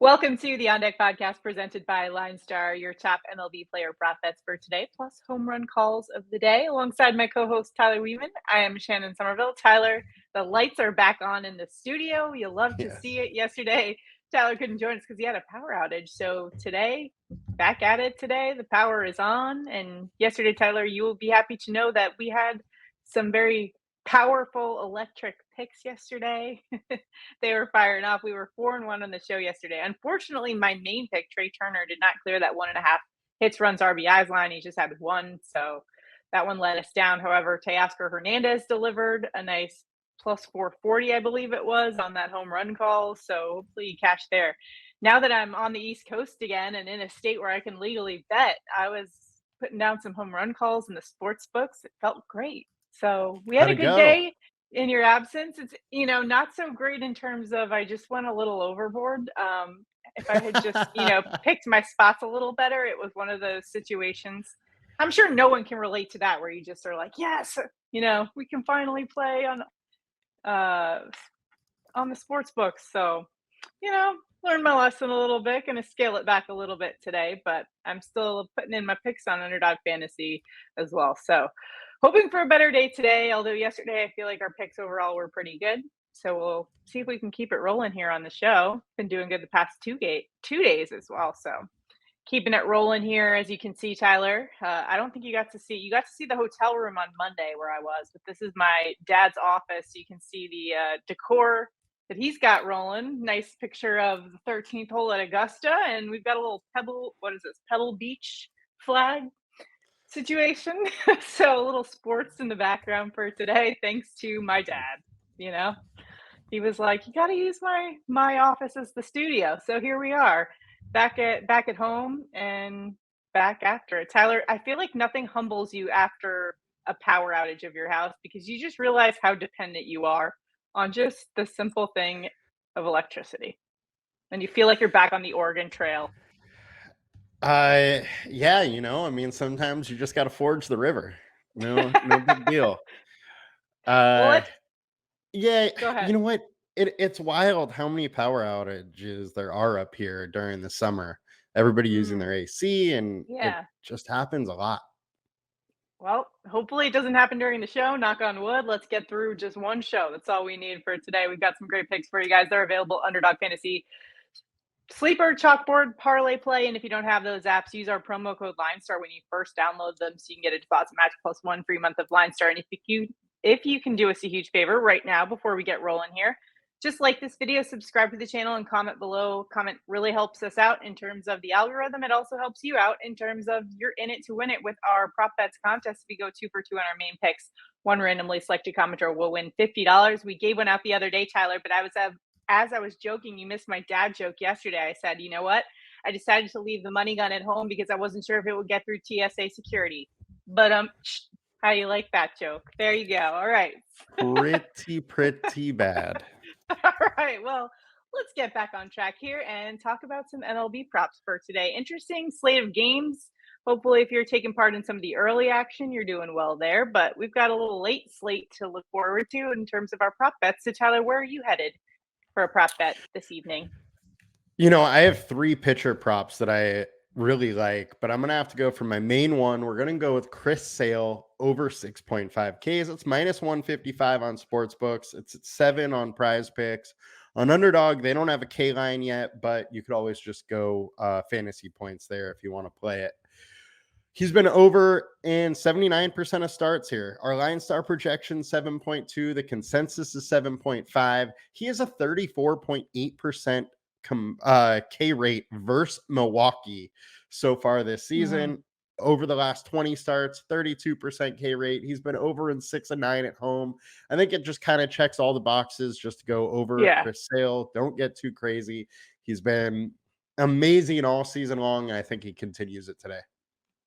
Welcome to the On Deck podcast presented by LineStar, your top MLB player prop bets for today, plus home run calls of the day. Alongside my co-host Tyler Wiemann, I am Shannon Sommerville. Tyler, the lights are back on in the studio. You love to Yes. see it. Yesterday, Tyler couldn't join us because he had a power outage. So today, back at it today. The power is on. And yesterday, Tyler, you will be happy to know that we had some very powerful electric picks yesterday. They were firing off. We were 4-1 on the show yesterday. Unfortunately, my main pick, Trey Turner, did not clear that 1.5 hits, runs, RBIs line. He just had one, so that one let us down. However, Teoscar Hernandez delivered a nice plus 440, I believe it was, on that home run call. So hopefully you cash there. Now that I'm on the East Coast again and in a state where I can legally bet, I was putting down some home run calls in the sports books. It felt great. So we had How'd a it good go? day in your absence. It's, not so great in terms of I just went a little overboard. If I had just, picked my spots a little better, it was one of those situations. I'm sure no one can relate to that where you just are like, yes, we can finally play uh, on the sports books. So, learned my lesson a little bit, going to scale it back a little bit today, but I'm still putting in my picks on Underdog Fantasy as well. So, hoping for a better day today. Although yesterday I feel like our picks overall were pretty good. So we'll see if we can keep it rolling here on the show. Been doing good the past 2 days as well. So keeping it rolling here, as you can see, Tyler. I don't think you got to see the hotel room on Monday where I was, but this is my dad's office. You can see the decor that he's got rolling. Nice picture of the 13th hole at Augusta, and we've got a little Pebble Beach flag situation. So a little sports in the background for today, thanks to my dad. You know, he was like, "You got to use my office as the studio." So here we are, back at home and back after it. Tyler, I feel like nothing humbles you after a power outage of your house because you just realize how dependent you are on just the simple thing of electricity, and you feel like you're back on the Oregon Trail. Yeah, sometimes you just got to forge the river. No big deal. Well, Uh, yeah, go you ahead. know what? It's wild how many power outages there are up here during the summer. Everybody using their AC, and it Yeah. just happens a lot. Well, hopefully it doesn't happen during the show. Knock on wood. Let's get through just one show. That's all we need for today. We've got some great picks for you guys. They're available Underdog Fantasy, Sleeper, Chalkboard, ParlayPlay, and if you don't have those apps, use our promo code LineStar when you first download them, so you can get a deposit match plus 1 free month of LineStar. And if you can do us a huge favor right now before we get rolling here, just like this video, subscribe to the channel, and comment below. Comment really helps us out in terms of the algorithm. It also helps you out in terms of you're in it to win it with our prop bets contest. We go 2 for 2 on our main picks. One randomly selected commenter will win $50. We gave one out the other day, Tyler, but as I was joking, you missed my dad joke yesterday. I said, you know what? I decided to leave the money gun at home because I wasn't sure if it would get through TSA security. But how do you like that joke? There you go. All right. Pretty bad. All right. Well, let's get back on track here and talk about some MLB props for today. Interesting slate of games. Hopefully, if you're taking part in some of the early action, you're doing well there. But we've got a little late slate to look forward to in terms of our prop bets. So, Tyler, where are you headed for a prop bet this evening? I have 3 pitcher props that I really like, but I'm going to have to go for my main one. We're going to go with Chris Sale over 6.5 Ks. It's minus 155 on sportsbooks. It's at 7 on PrizePicks. On Underdog, they don't have a K line yet, but you could always just go fantasy points there if you want to play it. He's been over in 79% of starts here. Our LineStar projection 7.2. The consensus is 7.5. He has a 34.8% K rate versus Milwaukee so far this season. Mm-hmm. Over the last 20 starts, 32% K rate. He's been over in 6 and 9 at home. I think it just kind of checks all the boxes just to go over Chris Sale. Don't get too crazy. He's been amazing all season long, and I think he continues it today.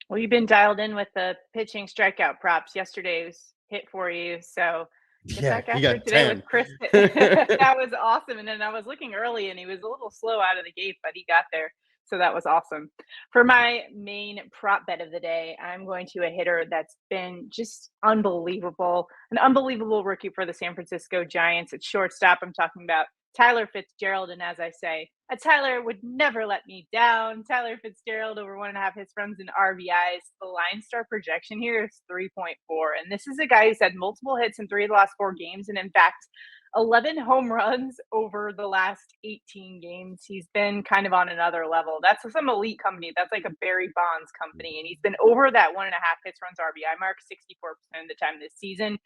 Well, you've been dialed in with the pitching strikeout props. Yesterday's hit for you. So get Yeah, back he after got today with 10. Chris. That was awesome. And then I was looking early and he was a little slow out of the gate, but he got there. So that was awesome. For my main prop bet of the day, I'm going to a hitter that's been just unbelievable. An unbelievable rookie for the San Francisco Giants. At shortstop, I'm talking about Tyler Fitzgerald. And as I say, a Tyler would never let me down. Tyler Fitzgerald over 1.5 hits, runs, and RBIs. The LineStar projection here is 3.4. And this is a guy who's had multiple hits in 3 of the last 4 games. And in fact, 11 home runs over the last 18 games. He's been kind of on another level. That's some elite company. That's like a Barry Bonds company. And he's been over that 1.5 hits, runs, RBI mark 64% of the time this season.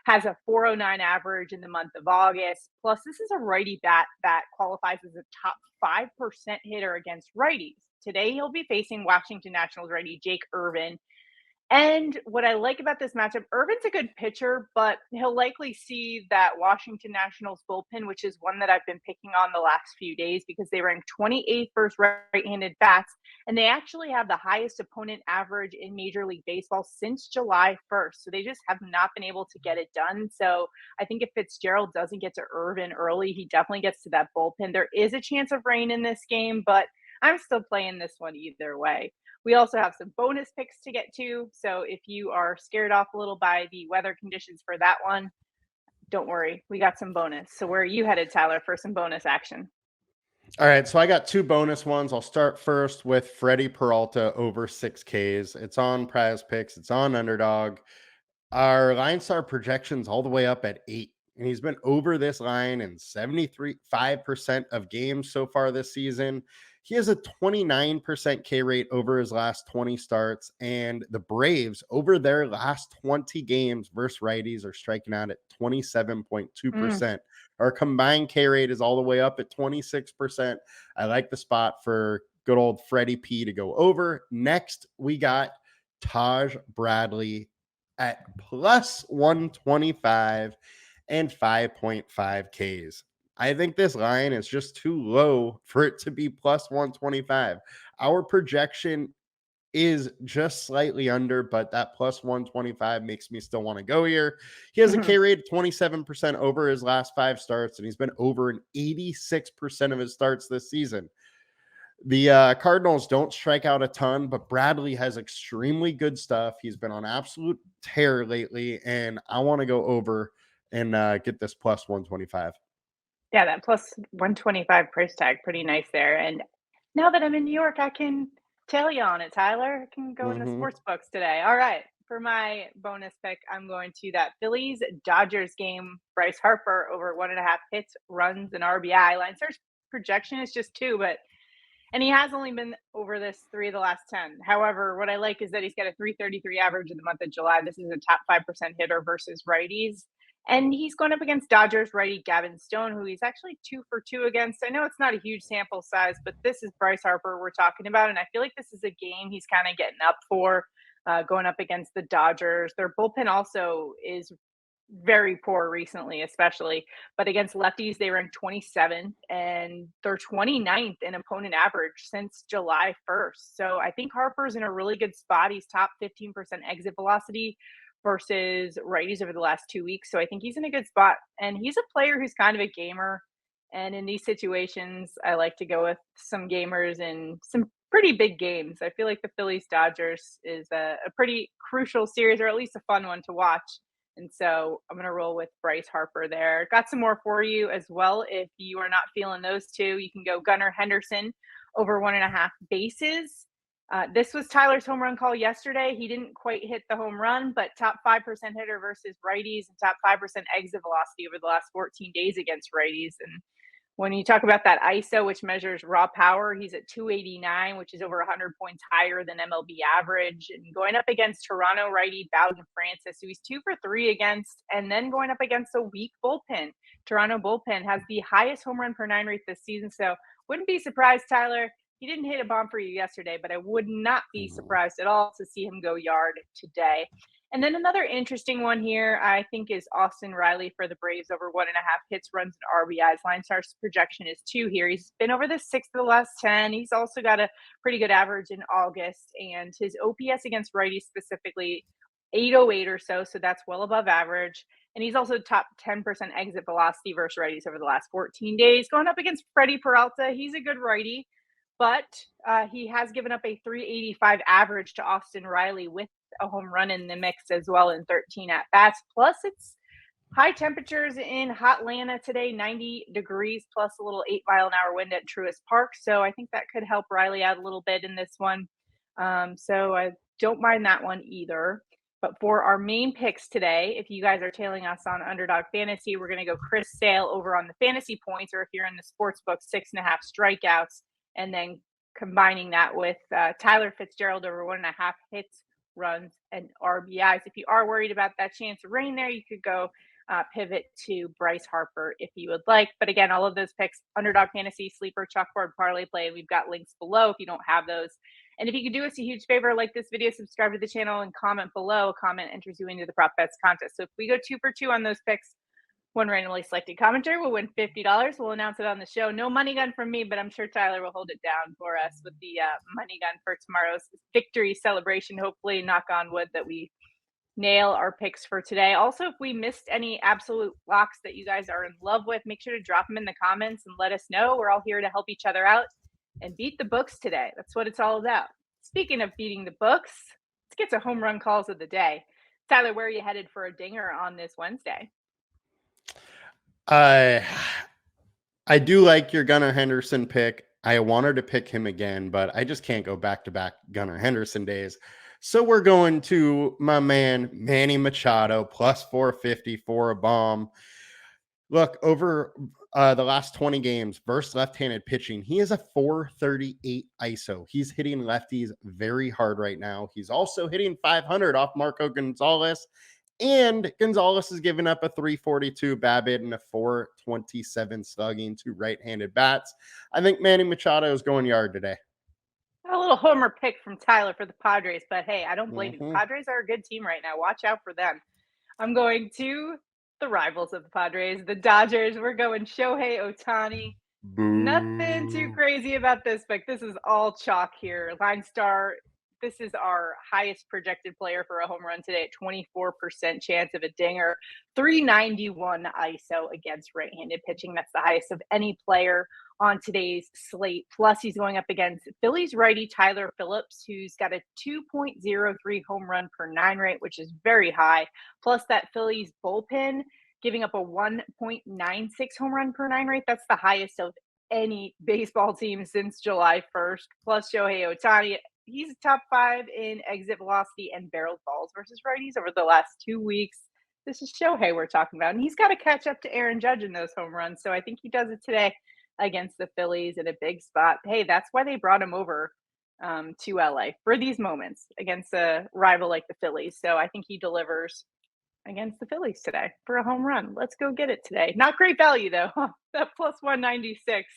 Has a 409 average in the month of August. Plus, this is a righty bat that qualifies as a top 5% hitter against righties. Today, he'll be facing Washington Nationals righty Jake Irvin. And what I like about this matchup, Irvin's a good pitcher, but he'll likely see that Washington Nationals bullpen, which is one that I've been picking on the last few days because they rank 28th versus right-handed bats, and they actually have the highest opponent average in Major League Baseball since July 1st. So they just have not been able to get it done. So I think if Fitzgerald doesn't get to Irvin early, he definitely gets to that bullpen. There is a chance of rain in this game, but I'm still playing this one either way. We also have some bonus picks to get to. So if you are scared off a little by the weather conditions for that one, don't worry. We got some bonus. So where are you headed, Tyler, for some bonus action? All right, so I got 2 bonus ones. I'll start first with Freddy Peralta over 6Ks. It's on PrizePicks. It's on Underdog. Our LineStar projections all the way up at 8, and he's been over this line in 73.5% of games so far this season. He has a 29% K rate over his last 20 starts, and the Braves over their last 20 games versus righties are striking out at 27.2%. Our combined K rate is all the way up at 26%. I like the spot for good old Freddy P to go over. Next, we got Taj Bradley at plus 125 and 5.5 Ks. I think this line is just too low for it to be plus 125. Our projection is just slightly under, but that plus 125 makes me still want to go here. He has a K rate of 27% over his last 5 starts, and he's been over in 86% of his starts this season. The Cardinals don't strike out a ton, but Bradley has extremely good stuff. He's been on absolute tear lately, and I want to go over and get this plus 125. Yeah, that plus 125 price tag, pretty nice there. And now that I'm in New York, I can tell you on it, Tyler. I can go in the sports books today. All right. For my bonus pick, I'm going to that Phillies Dodgers game. Bryce Harper over 1.5 hits, runs, and RBI. LineStar's projection is just 2, and he has only been over this 3 of the last 10. However, what I like is that he's got a 333 average in the month of July. This is a top 5% hitter versus righties. And he's going up against Dodgers righty Gavin Stone, who he's actually 2 for 2 against. I know it's not a huge sample size, but this is Bryce Harper we're talking about. And I feel like this is a game he's kind of getting up for, going up against the Dodgers. Their bullpen also is very poor recently, especially. But against lefties, they rank 27th, and they're 29th in opponent average since July 1st. So I think Harper's in a really good spot. He's top 15% exit velocity versus righties over the last 2 weeks. So I think he's in a good spot. And he's a player who's kind of a gamer. And in these situations, I like to go with some gamers in some pretty big games. I feel like the Phillies Dodgers is a pretty crucial series, or at least a fun one to watch. And so I'm going to roll with Bryce Harper there. Got some more for you as well. If you are not feeling those 2, you can go Gunnar Henderson over 1.5 bases. This was Tyler's home run call yesterday. He didn't quite hit the home run, but top 5% hitter versus righties and top 5% exit velocity over the last 14 days against righties. And when you talk about that ISO, which measures raw power, he's at 289, which is over 100 points higher than MLB average. And going up against Toronto righty Bowden Francis, who he's 2 for 3 against, and then going up against a weak bullpen. Toronto bullpen has the highest home run per 9 rate this season. So wouldn't be surprised, Tyler. He didn't hit a bomb for you yesterday, but I would not be surprised at all to see him go yard today. And then another interesting one here, I think, is Austin Riley for the Braves over 1.5 hits, runs, and RBIs. LineStar's projection is 2 here. He's been over the 6 of the last 10. He's also got a pretty good average in August, and his OPS against righties specifically 808 or so, so that's well above average. And he's also top 10% exit velocity versus righties over the last 14 days. Going up against Freddy Peralta, he's a good righty, but he has given up a 385 average to Austin Riley with a home run in the mix as well in 13 at-bats. Plus, it's High temperatures in Hotlanta today, 90 degrees plus a little 8-mile-an-hour wind at Truist Park. So I think that could help Riley out a little bit in this one. So I don't mind that one either. But for our main picks today, if you guys are tailing us on Underdog Fantasy, we're going to go Chris Sale over on the fantasy points, or if you're in the sports book, 6.5 strikeouts, and then combining that with Tyler Fitzgerald over 1.5 hits, runs, and RBIs. If you are worried about that chance of rain there, you could go pivot to Bryce Harper if you would like. But again, all of those picks, Underdog Fantasy, Sleeper, Chalkboard, ParlayPlay, we've got links below if you don't have those. And if you could do us a huge favor, like this video, subscribe to the channel, and comment below. A comment enters you into the Prop Bets contest. So if we go 2 for 2 on those picks, one randomly selected commenter will win $50. We'll announce it on the show. No money gun from me, but I'm sure Tyler will hold it down for us with the money gun for tomorrow's victory celebration. Hopefully, knock on wood, that we nail our picks for today. Also, if we missed any absolute locks that you guys are in love with, make sure to drop them in the comments and let us know. We're all here to help each other out and beat the books today. That's what it's all about. Speaking of beating the books, let's get to home run calls of the day. Tyler, where are you headed for a dinger on this Wednesday? I do like your Gunnar Henderson pick. I wanted to pick him again, but I just can't go back-to-back Gunnar Henderson days. So we're going to my man, Manny Machado, plus 450 for a bomb. Look, over the last 20 games versus left-handed pitching, he is a 438 ISO. He's hitting lefties very hard right now. He's also hitting 500 off Marco Gonzalez. And Gonzalez is giving up a 342 BABIP and a 427 slugging to right-handed bats. I think Manny Machado is going yard today. A little homer pick from Tyler for the Padres, but hey, I don't blame you. The Padres are a good team right now. Watch out for them. I'm going to the rivals of the Padres, the Dodgers. We're going Shohei Ohtani. Boo. Nothing too crazy about this, but this is all chalk here. LineStar, this is our highest projected player for a home run today at 24% chance of a dinger. 391 ISO against right-handed pitching. That's the highest of any player on today's slate. Plus, he's going up against Phillies righty Tyler Phillips, who's got a 2.03 home run per 9 rate, which is very high. Plus, that Phillies bullpen giving up a 1.96 home run per 9 rate. That's the highest of any baseball team since July 1st. Plus, Shohei Ohtani, he's top 5 in exit velocity and barreled balls versus righties over the last 2 weeks. This is Shohei we're talking about, and he's got to catch up to Aaron Judge in those home runs. So I think he does it today against the Phillies in a big spot. Hey, that's why they brought him over to LA for these moments against a rival like the Phillies. So I think he delivers against the Phillies today for a home run. Let's go get it today. Not great value though. That plus 196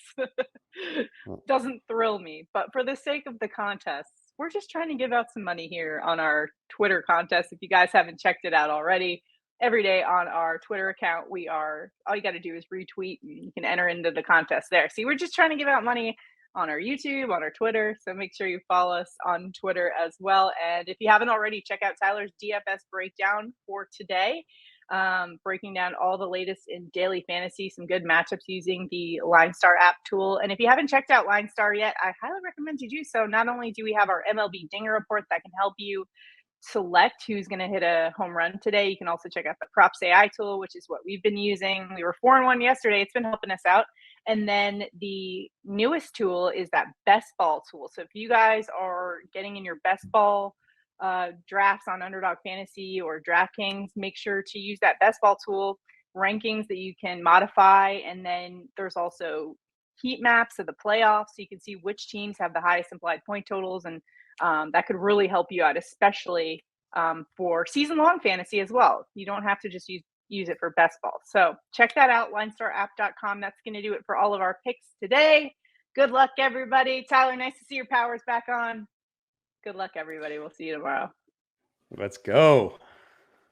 doesn't thrill me, but for the sake of the contest, we're just trying to give out some money here on our Twitter contest. If you guys haven't checked it out already, every day on our Twitter account, all you got to do is retweet and you can enter into the contest there. See, we're just trying to give out money on our YouTube, on our Twitter. So make sure you follow us on Twitter as well. And if you haven't already, check out Tyler's DFS breakdown for today, breaking down all the latest in daily fantasy, some good matchups using the LineStar app tool. And if you haven't checked out LineStar yet, I highly recommend you do so. Not only do we have our MLB Dinger Report that can help you select who's going to hit a home run today, you can also check out the Props AI tool, which is what we've been using. We were 4-1 yesterday. It's been helping us out. And then the newest tool is that best ball tool. So if you guys are getting in your best ball drafts on Underdog Fantasy or DraftKings, make sure to use that best ball tool, rankings that you can modify. And then there's also heat maps of the playoffs, so you can see which teams have the highest implied point totals, and that could really help you out, especially for season-long fantasy as well. You don't have to just use it for best ball. So check that out, linestarapp.com. That's going to do it for all of our picks today. Good luck, everybody. Tyler, nice to see your powers back on. Good luck, everybody. We'll see you tomorrow. Let's go.